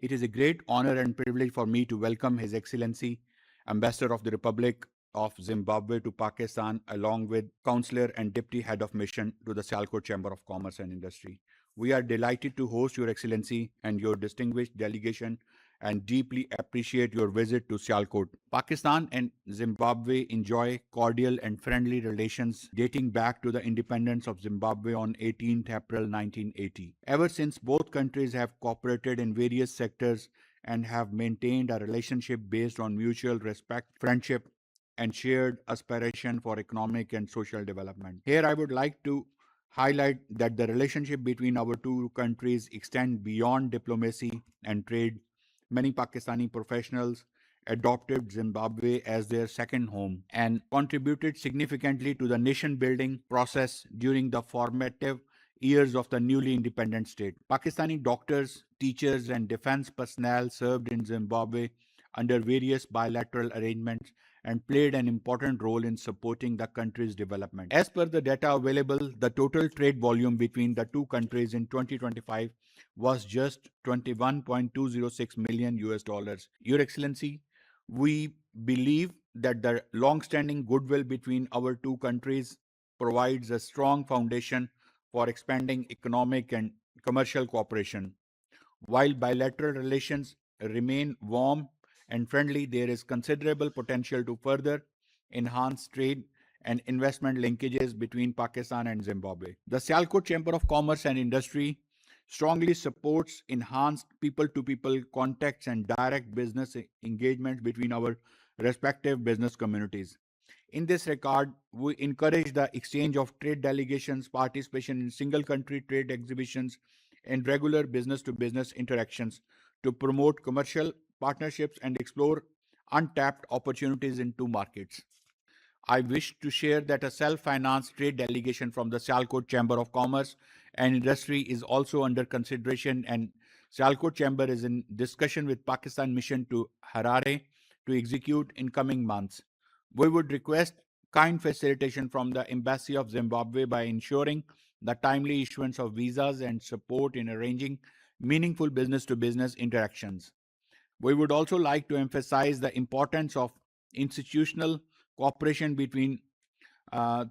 It is a great honor and privilege for me to welcome His Excellency, Ambassador of the Republic of Zimbabwe to Pakistan, along with Counsellor and Deputy Head of Mission to the Sialkot Chamber of Commerce and Industry. We are delighted to host Your Excellency and your distinguished delegation and deeply appreciate your visit to Sialkot. Pakistan and Zimbabwe enjoy cordial and friendly relations dating back to the independence of Zimbabwe on 18th April 1980. Ever since, both countries have cooperated in various sectors and have maintained a relationship based on mutual respect, friendship, and shared aspiration for economic and social development. Here, I would like to highlight that the relationship between our two countries extend beyond diplomacy and trade. Many Pakistani professionals adopted Zimbabwe as their second home and contributed significantly to the nation building process during the formative years of the newly independent state. Pakistani doctors, teachers, and defense personnel served in Zimbabwe under various bilateral arrangements and played an important role in supporting the country's development. As per the data available, the total trade volume between the two countries in 2025 was just 21.206 million US dollars. Your Excellency, we believe that the long-standing goodwill between our two countries provides a strong foundation for expanding economic and commercial cooperation. While bilateral relations remain warm and friendly, there is considerable potential to further enhance trade and investment linkages between Pakistan and Zimbabwe. The Sialkot Chamber of Commerce and Industry strongly supports enhanced people-to-people contacts and direct business engagement between our respective business communities. In this regard, we encourage the exchange of trade delegations, participation in single country trade exhibitions, and regular business to business interactions to promote commercial partnerships and explore untapped opportunities in two markets. I wish to share that a self-financed trade delegation from the Sialkot Chamber of Commerce and Industry is also under consideration, and Sialkot Chamber is in discussion with Pakistan mission to Harare to execute in coming months. We would request kind facilitation from the Embassy of Zimbabwe by ensuring the timely issuance of visas and support in arranging meaningful business-to-business interactions. We would also like to emphasize the importance of institutional cooperation between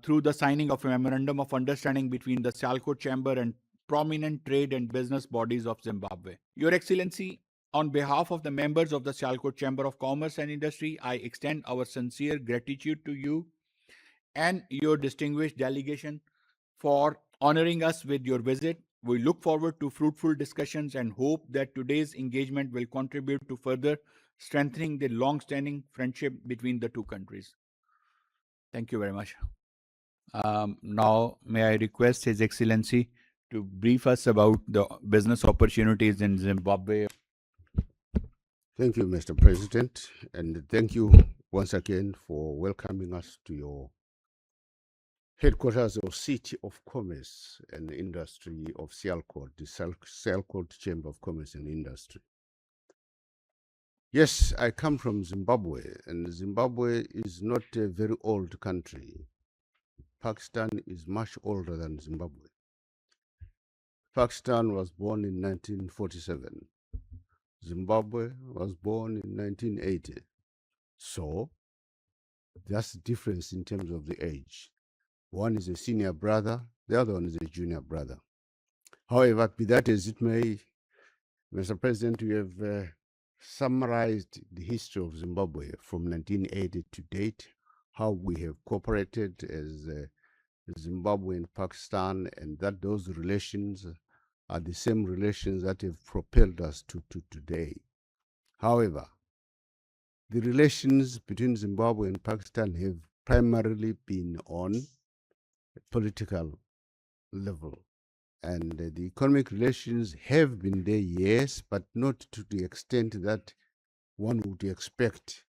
through the signing of a memorandum of understanding between the Sialkot Chamber and prominent trade and business bodies of Zimbabwe. Your Excellency, on behalf of the members of the Sialkot Chamber of Commerce and Industry, I extend our sincere gratitude to you and your distinguished delegation for honoring us with your visit. We look forward to fruitful discussions and hope that today's engagement will contribute to further strengthening the long-standing friendship between the two countries. Thank you very much. Now, may I request His Excellency to brief us about the business opportunities in Zimbabwe. Thank you, Mr. President, and thank you once again for welcoming us to your headquarters or City of Commerce and Industry of Sialkot, the Sialkot Chamber of Commerce and Industry. Yes, I come from Zimbabwe, and Zimbabwe is not a very old country. Pakistan is much older than Zimbabwe. Pakistan was born in 1947. Zimbabwe was born in 1980. So, that's the difference in terms of the age. One is a senior brother, the other one is a junior brother. However, be that as it may, Mr. President, we have summarized the history of Zimbabwe from 1980 to date, how we have cooperated as Zimbabwe and Pakistan, and that those relations are the same relations that have propelled us to today. However, the relations between Zimbabwe and Pakistan have primarily been on a political level. And the economic relations have been there, yes, but not to the extent that one would expect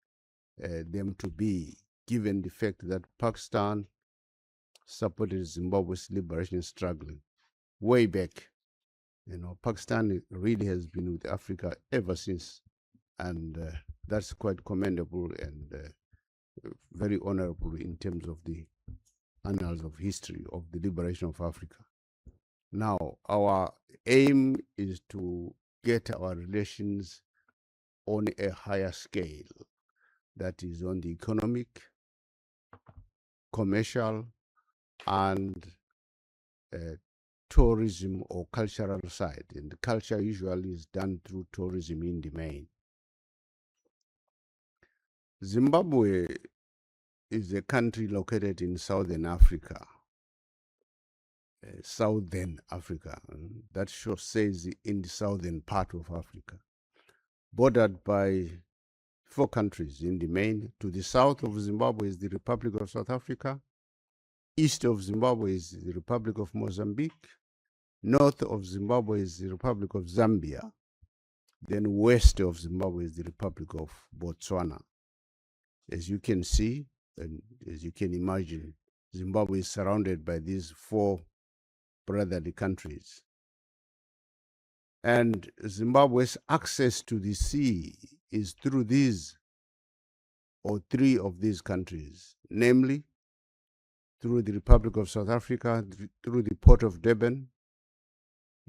them to be, given the fact that Pakistan supported Zimbabwe's liberation struggle way back. You know, Pakistan really has been with Africa ever since, and that's quite commendable and very honorable in terms of the annals of history of the liberation of Africa. Now, our aim is to get our relations on a higher scale, that is on the economic, commercial, and tourism or cultural side. And the culture usually is done through tourism in the main. Zimbabwe is a country located in Southern Africa. That says in the southern part of Africa, bordered by 4 countries in the main. To the south of Zimbabwe is the Republic of South Africa. East of Zimbabwe is the Republic of Mozambique. North of Zimbabwe is the Republic of Zambia. Then west of Zimbabwe is the Republic of Botswana. As you can see, and as you can imagine, Zimbabwe is surrounded by these 4 brotherly countries. And Zimbabwe's access to the sea is through these, or 3 of these countries, namely through the Republic of South Africa, through the port of Durban,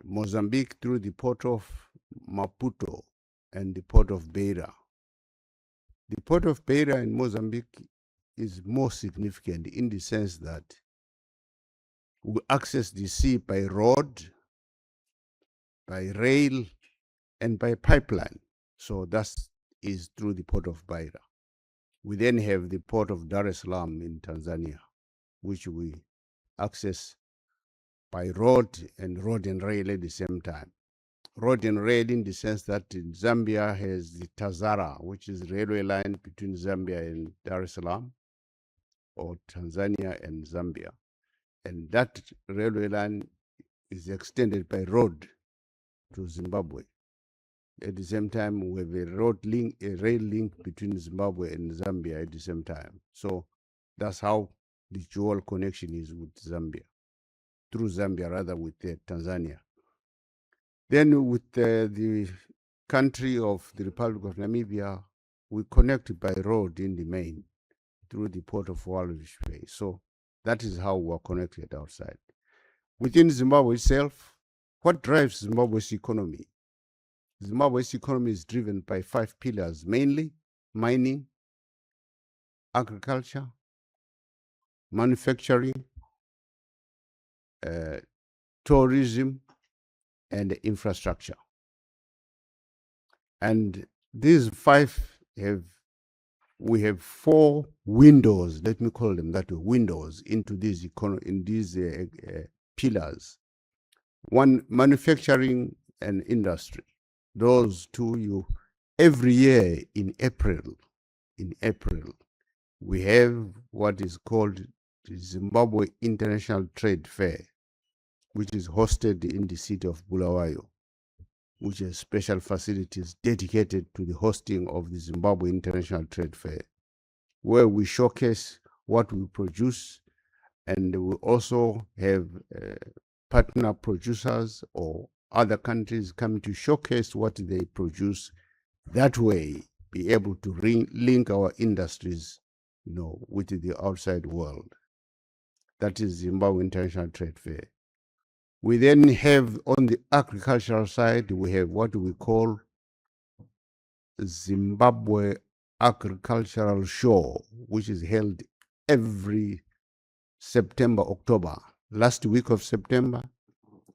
Mozambique through the port of Maputo, and the port of Beira. The port of Beira in Mozambique is more significant in the sense that we access the sea by road, by rail, and by pipeline. So that is through the port of Beira. We then have the port of Dar es Salaam in Tanzania, which we access by road and rail at the same time. Road and rail in the sense that in Zambia has the Tazara, which is the railway line between Zambia and Dar es Salaam, or Tanzania and Zambia. And that railway line is extended by road to Zimbabwe. At the same time, we have a rail link between Zimbabwe and Zambia at the same time. So that's how the dual connection is with Zambia, through Zambia rather with Tanzania. Then with the country of the Republic of Namibia, we connect by road in the main through the port of Walvis Bay. So that is how we are connected outside. Within Zimbabwe itself, what drives Zimbabwe's economy? Zimbabwe's economy is driven by 5 pillars, mainly mining, agriculture, manufacturing, tourism, and infrastructure. And these 5 we have 4 windows, let me call them that way, windows into these pillars. One, manufacturing and industry. Those 2, every year in April, we have what is called the Zimbabwe International Trade Fair, which is hosted in the city of Bulawayo, which has special facilities dedicated to the hosting of the Zimbabwe International Trade Fair, where we showcase what we produce, and we also have partner producers or other countries coming to showcase what they produce. That way, be able to link our industries, with the outside world. That is Zimbabwe International Trade Fair. We then have, on the agricultural side, we have what we call Zimbabwe Agricultural Show, which is held every September, October. Last week of September,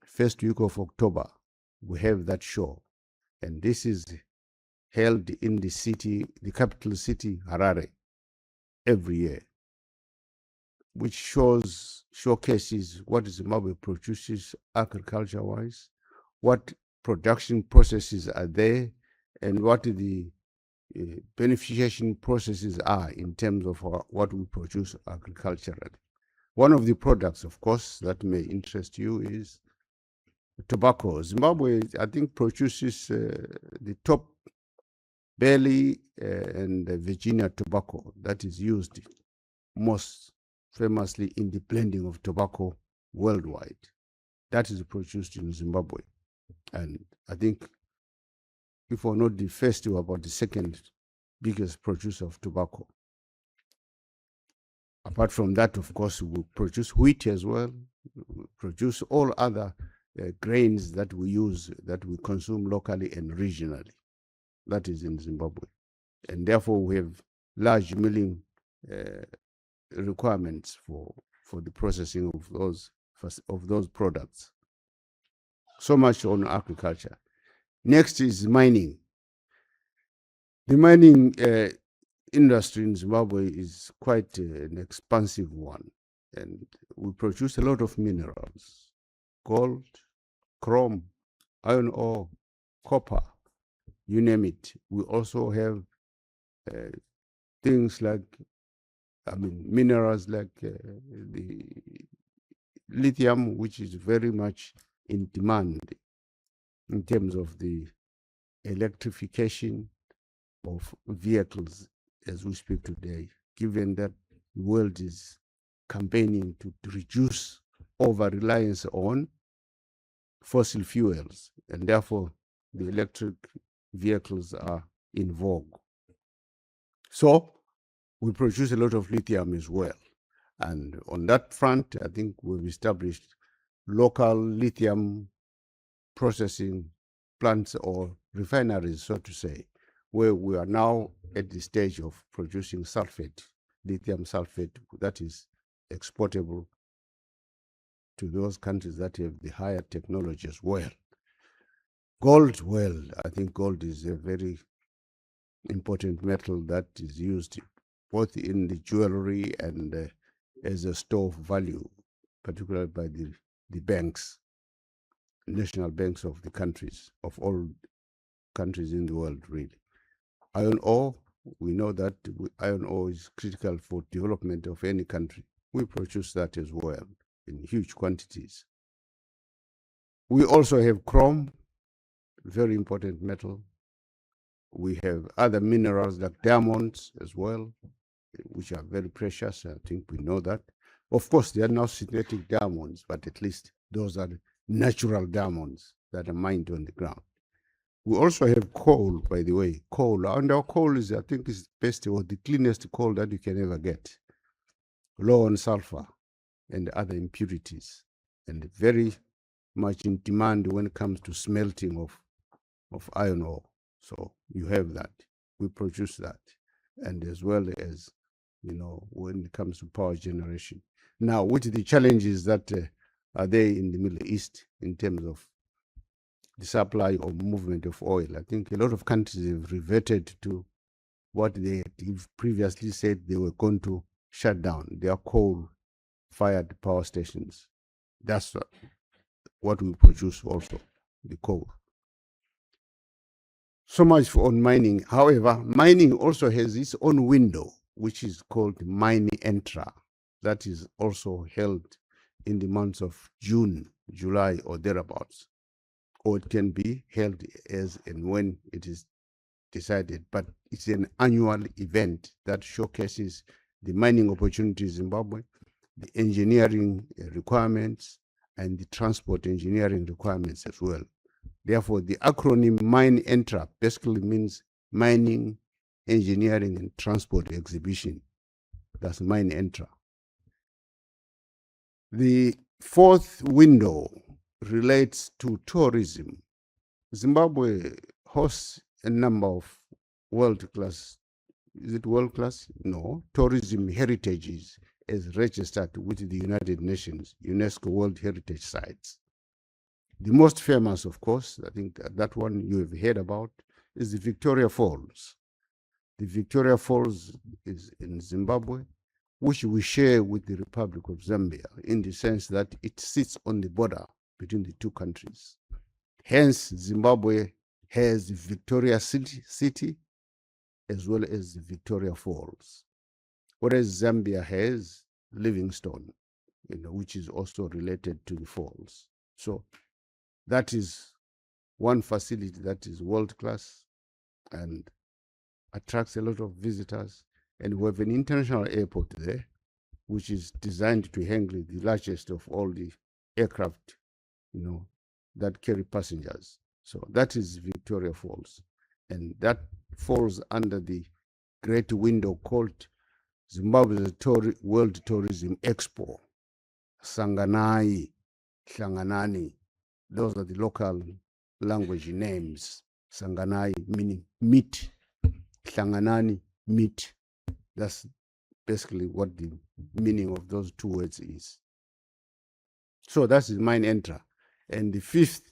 first week of October, we have that show. And this is held in the capital city, Harare, every year, which showcases what Zimbabwe produces agriculture-wise, what production processes are there, and what the beneficiation processes are in terms of what we produce agriculturally. One of the products, of course, that may interest you is tobacco. Zimbabwe, I think, produces the top barley and Virginia tobacco that is used most famously in the blending of tobacco worldwide. That is produced in Zimbabwe. And I think, if we're not the first, we're about the second biggest producer of tobacco. Apart from that, of course, we produce wheat as well. We produce all other grains that we use, that we consume locally and regionally. That is in Zimbabwe. And therefore, we have large milling requirements for the processing of those products. So much on agriculture. Next is mining. The mining industry in Zimbabwe is quite an expansive one, and we produce a lot of minerals: gold, chrome, iron ore, copper, you name it. We also have things like, minerals like the lithium, which is very much in demand in terms of the electrification of vehicles as we speak today, given that the world is campaigning to reduce over-reliance on fossil fuels, and therefore the electric vehicles are in vogue. So we produce a lot of lithium as well. And on that front, I think we've established local lithium processing plants or refineries, so to say, where we are now at the stage of producing sulfate, lithium sulfate, that is exportable to those countries that have the higher technology as well. Gold, well, I think gold is a very important metal that is used both in the jewelry and as a store of value, particularly by the banks, national banks of the countries, of all countries in the world, really. Iron ore, we know that iron ore is critical for development of any country. We produce that as well in huge quantities. We also have chrome, very important metal. We have other minerals like diamonds as well, which are very precious. I think we know that. Of course, they are now synthetic diamonds, but at least those are natural diamonds that are mined on the ground. We also have coal, by the way, coal. And our coal is, I think, is the best or the cleanest coal that you can ever get. Low on sulfur and other impurities, and very much in demand when it comes to smelting of iron ore. So you have that. We produce that. And as well as, when it comes to power generation. Now, with the challenges that are there in the Middle East in terms of the supply or movement of oil, I think a lot of countries have reverted to what they had previously said they were going to shut down, their coal-fired power stations. That's what we produce also, the coal. So much on mining. However, mining also has its own window, which is called Mine Entra. That is also held in the months of June, July, or thereabouts. Or it can be held as and when it is decided. But it's an annual event that showcases the mining opportunities in Zimbabwe, the engineering requirements, and the transport engineering requirements as well. Therefore, the acronym Mine Entra basically means Mining, Engineering, and Transport Exhibition. That's Mine Entra. The fourth window relates to tourism. Zimbabwe hosts a number of world-class, is it world-class? No, tourism heritages as registered with the United Nations, UNESCO World Heritage Sites. The most famous, of course, I think that one you have heard about, is the Victoria Falls. The Victoria Falls is in Zimbabwe, which we share with the Republic of Zambia in the sense that it sits on the border between the two countries. Hence, Zimbabwe has Victoria City as well as Victoria Falls, whereas Zambia has Livingstone, which is also related to the falls. So that is one facility that is world-class and attracts a lot of visitors. And we have an international airport there, which is designed to handle the largest of all the aircraft, that carry passengers. So that is Victoria Falls. And that falls under the great window called Zimbabwe's World Tourism Expo, Sanganai, Hlanganani. Those are the local language names. Sanganai meaning meat. Hlanganani, meat. That's basically what the meaning of those two words is. So that's the mine enter. And the fifth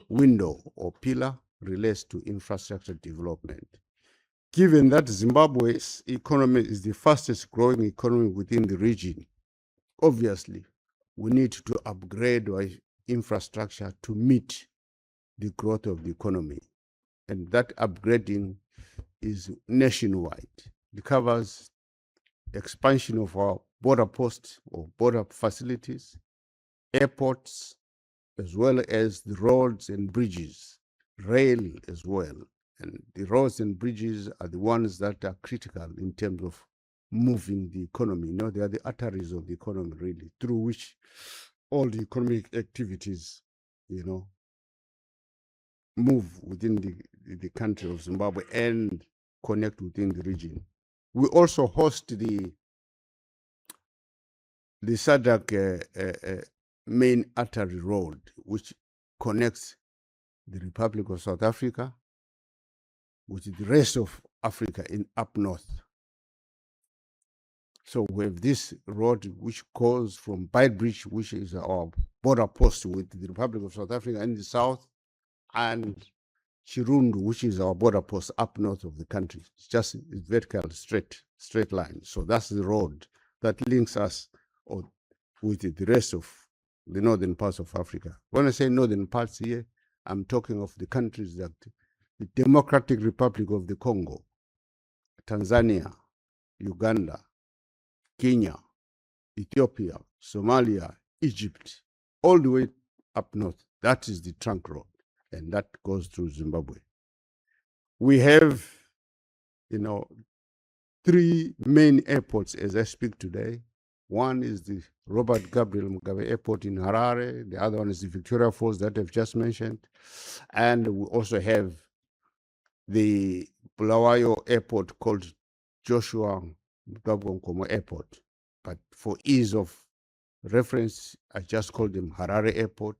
window or pillar relates to infrastructure development. Given that Zimbabwe's economy is the fastest growing economy within the region, obviously we need to upgrade our infrastructure to meet the growth of the economy. And that upgrading is nationwide. It covers expansion of our border posts or border facilities, airports, as well as the roads and bridges, rail as well. And the roads and bridges are the ones that are critical in terms of moving the economy. You know, they are the arteries of the economy, really, through which all the economic activities, you know, move within the country of Zimbabwe and connect within the region. We also host the SADC main artery road, which connects the Republic of South Africa with the rest of Africa in up north. So we have this road which goes from Beitbridge, which is our border post with the Republic of South Africa in the south, and Chirundu, which is our border post up north of the country. It's just vertical, straight line. So that's the road that links us with the rest of the northern parts of Africa. When I say northern parts here, I'm talking of the countries that the Democratic Republic of the Congo, Tanzania, Uganda, Kenya, Ethiopia, Somalia, Egypt, all the way up north. That is the trunk road, and that goes through Zimbabwe. We have, you know, three main airports as I speak today. One is the Robert Gabriel Mugabe Airport in Harare. The other one is the Victoria Falls that I've just mentioned. And we also have the Bulawayo Airport called Joshua Mugabe Nkomo Airport. But for ease of reference, I just call them Harare Airport,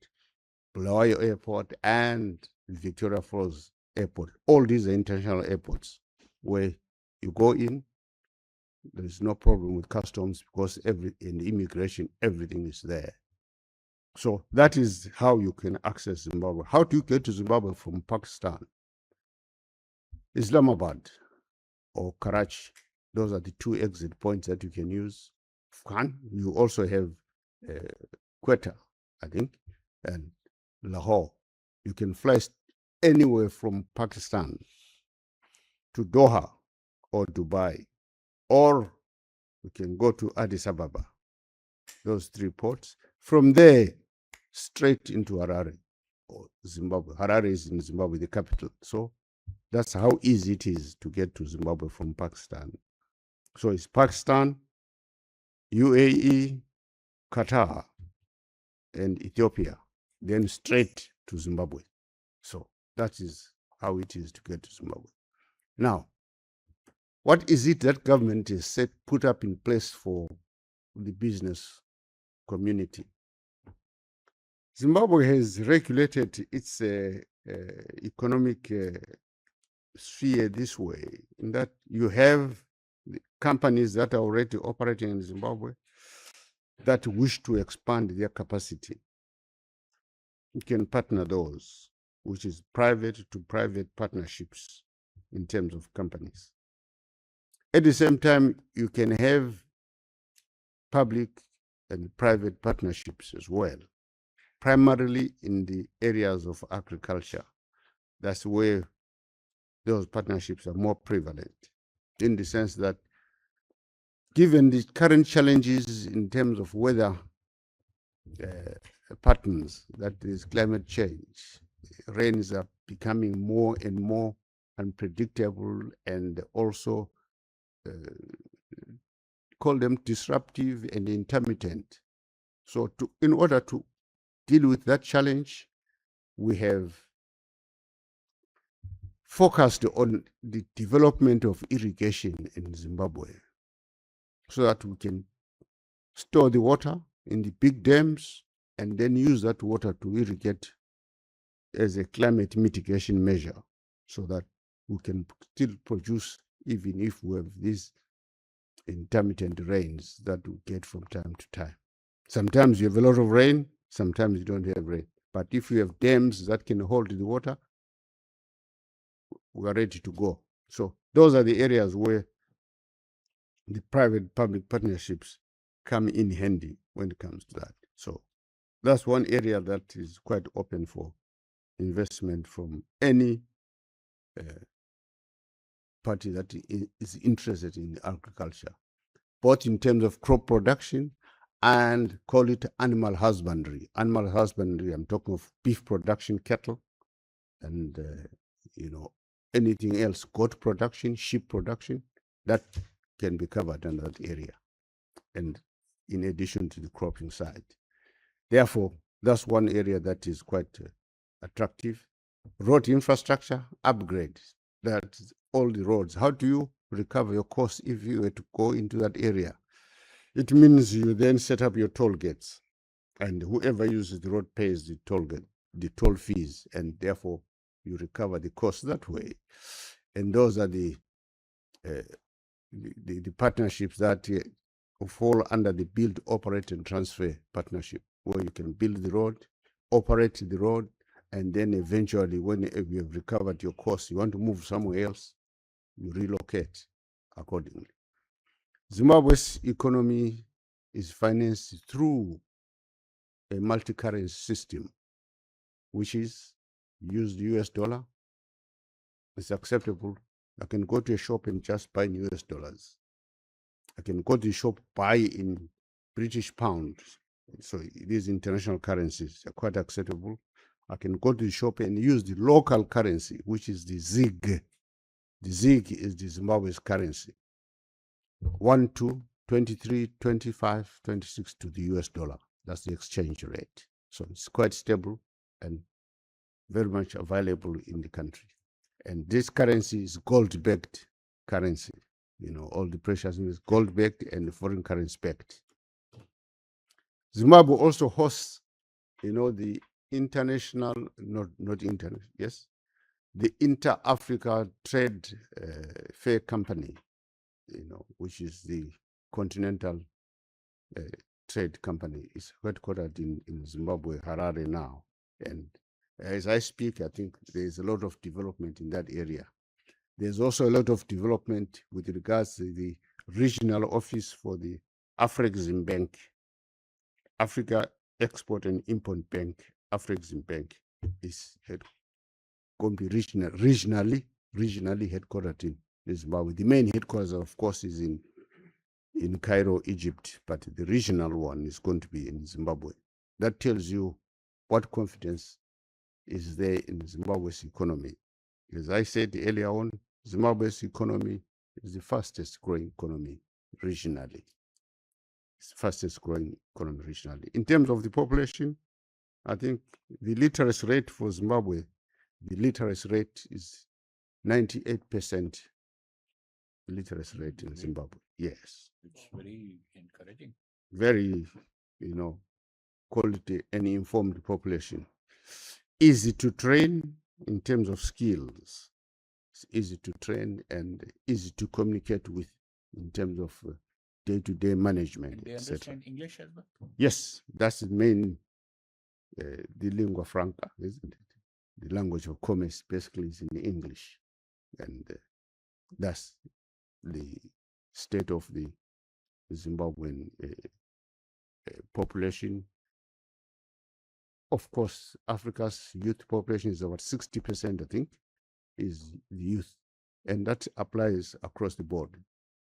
Bulawayo Airport, and Victoria Falls Airport. All these are international airports where you go in, there is no problem with customs because in immigration, everything is there. So that is how you can access Zimbabwe. How do you get to Zimbabwe from Pakistan? Islamabad or Karachi. Those are the two exit points that you can use. You also have Quetta, I think, and Lahore. You can fly anywhere from Pakistan to Doha or Dubai, or you can go to Addis Ababa, those three ports. From there, straight into Harare or Zimbabwe. Harare is in Zimbabwe, the capital. So that's how easy it is to get to Zimbabwe from Pakistan. So it's Pakistan, UAE, Qatar, and Ethiopia, then straight to Zimbabwe. So that is how it is to get to Zimbabwe. Now, what is it that government has put up in place for the business community? Zimbabwe has regulated its economic sphere this way, in that you have the companies that are already operating in Zimbabwe that wish to expand their capacity. You can partner those, which is private to private partnerships in terms of companies. At the same time, you can have public and private partnerships as well, primarily in the areas of agriculture. That's where those partnerships are more prevalent, in the sense that given the current challenges in terms of weather patterns, that is climate change, rains are becoming more and more unpredictable, and also call them disruptive and intermittent. So in order to deal with that challenge, we have focused on the development of irrigation in Zimbabwe so that we can store the water in the big dams and then use that water to irrigate as a climate mitigation measure so that we can still produce even if we have these intermittent rains that we get from time to time. Sometimes you have a lot of rain, sometimes you don't have rain. But if you have dams that can hold the water, we are ready to go. So those are the areas where the private-public partnerships come in handy when it comes to that. So that's one area that is quite open for investment from any party that is interested in agriculture, both in terms of crop production and call it animal husbandry. Animal husbandry, I'm talking of beef production, cattle, and anything else, goat production, sheep production, that can be covered under that area, and in addition to the cropping side. Therefore, that's one area that is quite attractive. Road infrastructure upgrade, that's all the roads. How do you recover your costs if you were to go into that area? It means you then set up your toll gates, and whoever uses the road pays the toll gate, the toll fees, and therefore you recover the cost that way. And those are the partnerships that fall under the build, operate, and transfer partnership, where you can build the road, operate the road, and then eventually, when you have recovered your costs, you want to move somewhere else, you relocate accordingly. Zimbabwe's economy is financed through a multi-currency system, which is use the US dollar. It's acceptable. I can go to a shop and just buy in US dollars. I can go to the shop, buy in British pounds. So these international currencies are quite acceptable. I can go to the shop and use the local currency, which is the ZiG. The ZiG is the Zimbabwe's currency. 1 to 23, 25, 26 to the US dollar. That's the exchange rate. So it's quite stable and very much available in the country. And this currency is gold-backed currency. All the precious is gold-backed and foreign currency-backed. Zimbabwe also hosts, the international, not international, yes, the Inter-Africa Trade Fair Company, which is the continental trade company. It's headquartered in Zimbabwe, Harare now. And as I speak, I think there's a lot of development in that area. There's also a lot of development with regards to the regional office for the Afrexim Bank, Africa Export and Import Bank. Afrexim Bank is going to be regionally headquartered in Zimbabwe. The main headquarters, of course, is in Cairo, Egypt, but the regional one is going to be in Zimbabwe. That tells you what confidence is there in Zimbabwe's economy. As I said earlier on, Zimbabwe's economy is the fastest growing economy regionally. It's the fastest growing economy regionally. In terms of the population, I think the literacy rate for Zimbabwe, the literacy rate is 98% literacy rate in Zimbabwe. Yes. It's very encouraging. Very, quality and informed population. Easy to train in terms of skills. It's easy to train and easy to communicate with in terms of day-to-day management. And they understand English as well? Yes, that's the main, the lingua franca, isn't it? The language of commerce basically is in English. And that's the state of the Zimbabwean population. Of course, Africa's youth population is about 60%, I think, is the youth. And that applies across the board,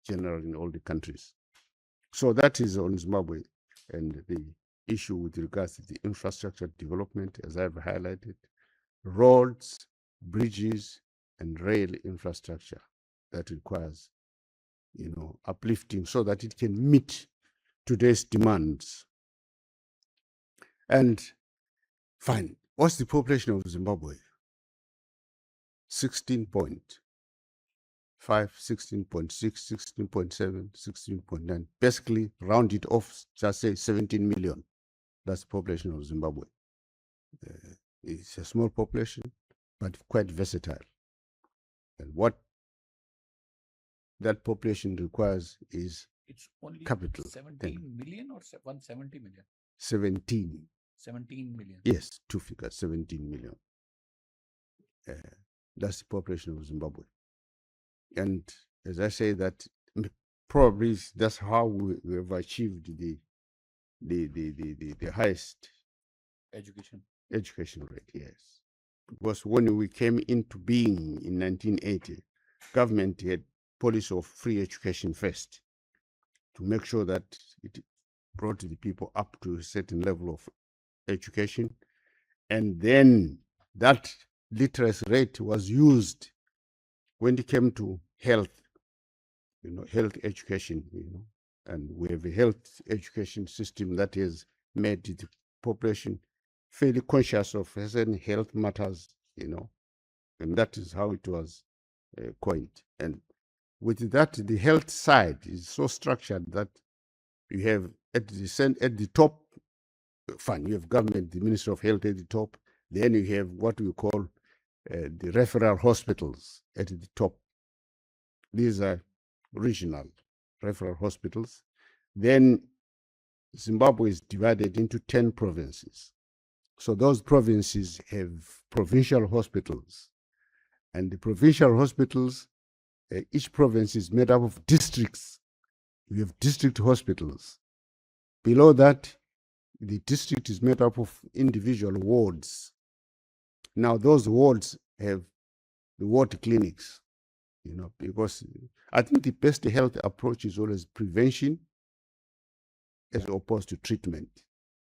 generally in all the countries. So that is on Zimbabwe. And the issue with regards to the infrastructure development, as I've highlighted, roads, bridges, and rail infrastructure that requires, uplifting so that it can meet today's demands. And fine, what's the population of Zimbabwe? 16.5, 16.6, 16.7, 16.9. Basically, round it off, just say 17 million. That's the population of Zimbabwe. It's a small population, but quite versatile. And what that population requires is it's only capital. 17 million or 170 million? 17. 17 million. Yes, two figures, 17 million. That's the population of Zimbabwe. And as I say, that probably that's how we have achieved the highest education rate, yes. Because when we came into being in 1980, government had policy of free education first to make sure that it brought the people up to a certain level of education. And then that literacy rate was used when it came to health, health education, and we have a health education system that has made the population fairly conscious of certain health matters, and that is how it was coined. And with that, the health side is so structured that you have at the top, fine, you have government, the Ministry of Health at the top, then you have what we call the referral hospitals at the top. These are regional referral hospitals. Then Zimbabwe is divided into 10 provinces. So those provinces have provincial hospitals. And the provincial hospitals, each province is made up of districts. You have district hospitals. Below that, the district is made up of individual wards. Now, those wards have the ward clinics, because I think the best health approach is always prevention as opposed to treatment.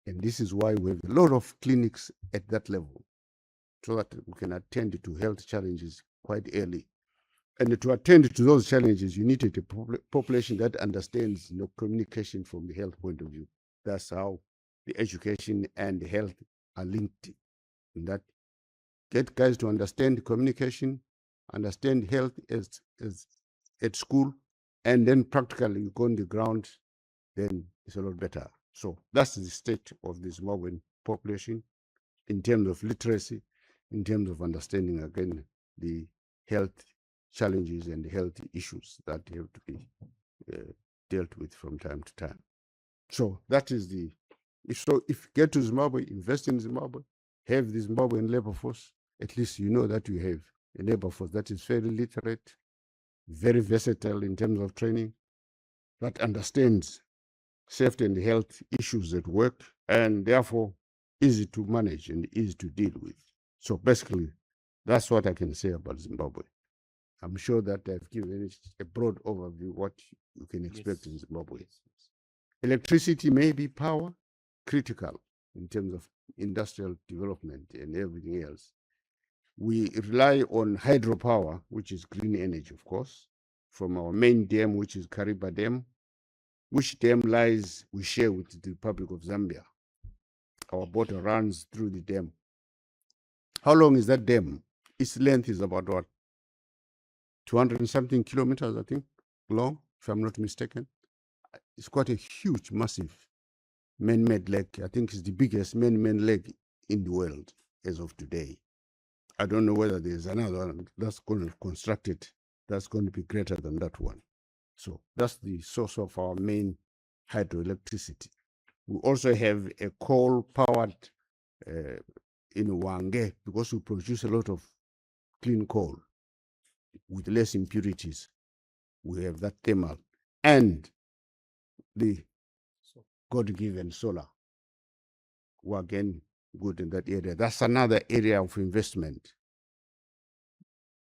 And this is why we have a lot of clinics at that level, so that we can attend to health challenges quite early. And to attend to those challenges, you need a population that understands communication from the health point of view. That's how the education and the health are linked. In that, get guys to understand communication, understand health as at school, and then practically you go on the ground, then it's a lot better. So that's the state of the Zimbabwean population in terms of literacy, in terms of understanding, again, the health challenges and the health issues that have to be dealt with from time to time. So that is if you get to Zimbabwe, invest in Zimbabwe, have the Zimbabwean labor force, at least you know that you have a labor force that is very literate, very versatile in terms of training, that understands safety and health issues at work, and therefore easy to manage and easy to deal with. So basically, that's what I can say about Zimbabwe. I'm sure that I've given a broad overview what you can expect in Zimbabwe. Electricity may be power, critical in terms of industrial development and everything else. We rely on hydropower, which is green energy, of course, from our main dam, which is Kariba Dam, which dam we share with the Republic of Zambia. Our border runs through the dam. How long is that dam? Its length is about what? 200 and something kilometers, I think, long, if I'm not mistaken. It's quite a huge, massive man-made lake. I think it's the biggest man-made lake in the world as of today. I don't know whether there's another one that's going to be constructed that's going to be greater than that one. So that's the source of our main hydroelectricity. We also have a coal-powered in Wange, because we produce a lot of clean coal with less impurities. We have that thermal and the God-given solar. We're again good in that area. That's another area of investment.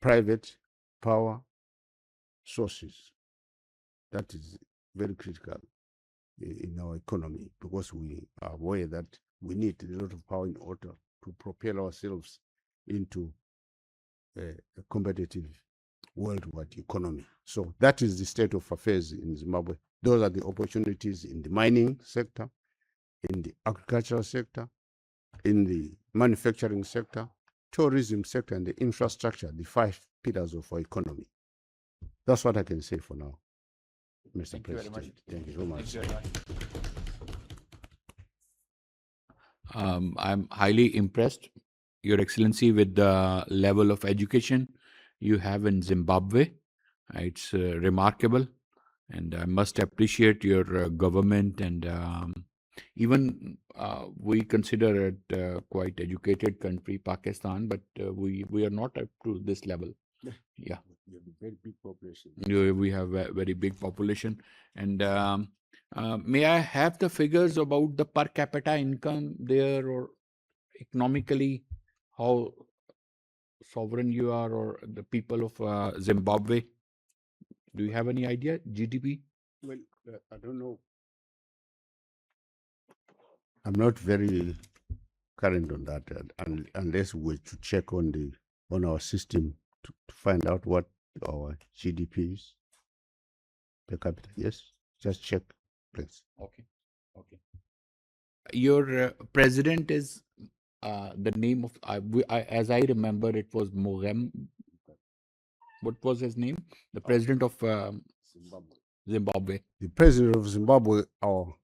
Private power sources. That is very critical in our economy, because we are aware that we need a lot of power in order to propel ourselves into a competitive worldwide economy. So that is the state of affairs in Zimbabwe. Those are the opportunities in the mining sector, in the agricultural sector, in the manufacturing sector, tourism sector, and the infrastructure, the 5 pillars of our economy. That's what I can say for now, Mr. President. Thank you very much. I'm highly impressed, Your Excellency, with the level of education you have in Zimbabwe. It's remarkable, and I must appreciate your government. And even we consider it quite educated country, Pakistan, but we are not up to this level. Yeah, We have a very big population. we have a very big population. And may I have the figures about the per capita income there, or economically, how sovereign you are, or the people of Zimbabwe? Do you have any idea? GDP? Well, I don't know. I'm not very current on that, unless we to check on our system to find out what our GDP is per capita. Yes, just check, please. Okay. Okay. Your president is the name of, as I remember, it was Mohammad. What was his name? The president of Zimbabwe. The president of Zimbabwe, our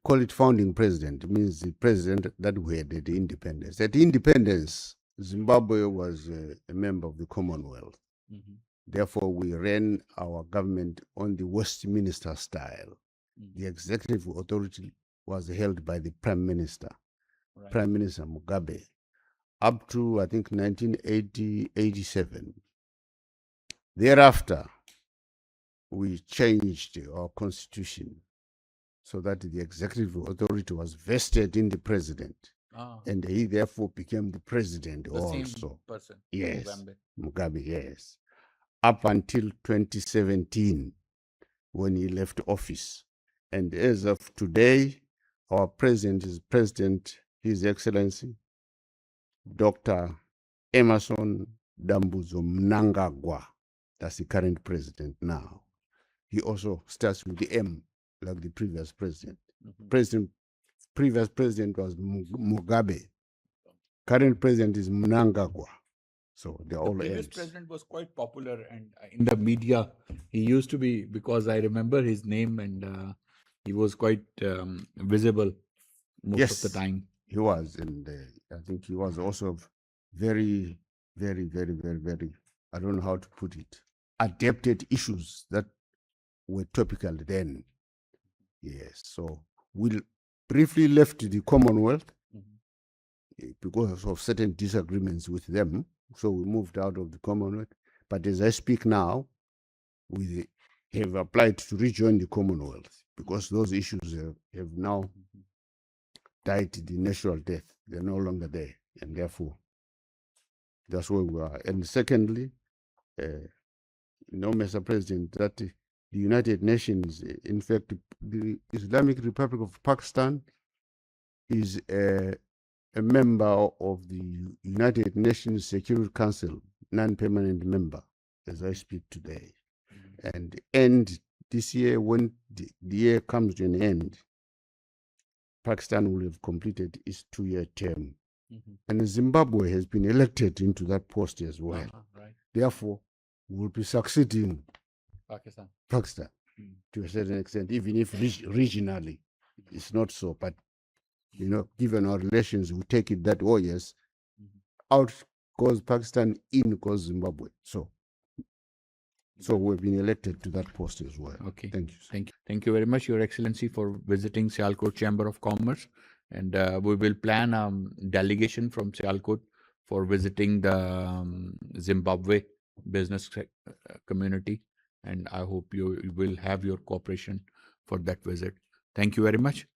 call it founding president. It means the president that we had at the independence. At independence, Zimbabwe was a member of the Commonwealth. Mm-hmm. Therefore, we ran our government on the Westminster style. Mm-hmm. The executive authority was held by the Prime Minister, Right. Prime Minister Mugabe, up to, I think, 1987. Thereafter, we changed our constitution so that the executive authority was vested in the president, and he therefore became the president The also. same person. Yes, Mugabe. Mugabe, yes. Up until 2017, when he left office. And as of today, our president is His Excellency, Dr. Emmerson Dambudzo Mnangagwa. That's the current president now. He also starts with the M, like the previous president. Mm-hmm. Previous president was Mugabe. Current president is Mnangagwa. So they're all previous M's. president was quite popular, and in the media he used to be, because I remember his name, and he was quite visible most of the time. He was, and I think he was also very, very, very, very, very, I don't know how to put it, adapted issues that were topical then. Yes, so we briefly left the Commonwealth because of certain disagreements with them. So we moved out of the Commonwealth. But as I speak now, we have applied to rejoin the Commonwealth because those issues have now died the natural death. They're no longer there. And therefore, that's where we are. And secondly, Mr. President, that the United Nations, in fact, the Islamic Republic of Pakistan is a member of the United Nations Security Council, non-permanent member, as I speak today. And end this year, when the year comes to an end, Pakistan will have completed its 2-year term. And Zimbabwe has been elected into that post as well. Right. Therefore, will be succeeding Pakistan. To a certain extent, even if regionally it's not so. But, given our relations, we take it that, oh yes, out goes Pakistan, in goes Zimbabwe. So we've been elected to that post as well. Okay. Thank you. Thank you very much, Your Excellency, for visiting Sialkot Chamber of Commerce. And we will plan a delegation from Sialkot for visiting the Zimbabwe business community. And I hope you will have your cooperation for that visit. Thank you very much.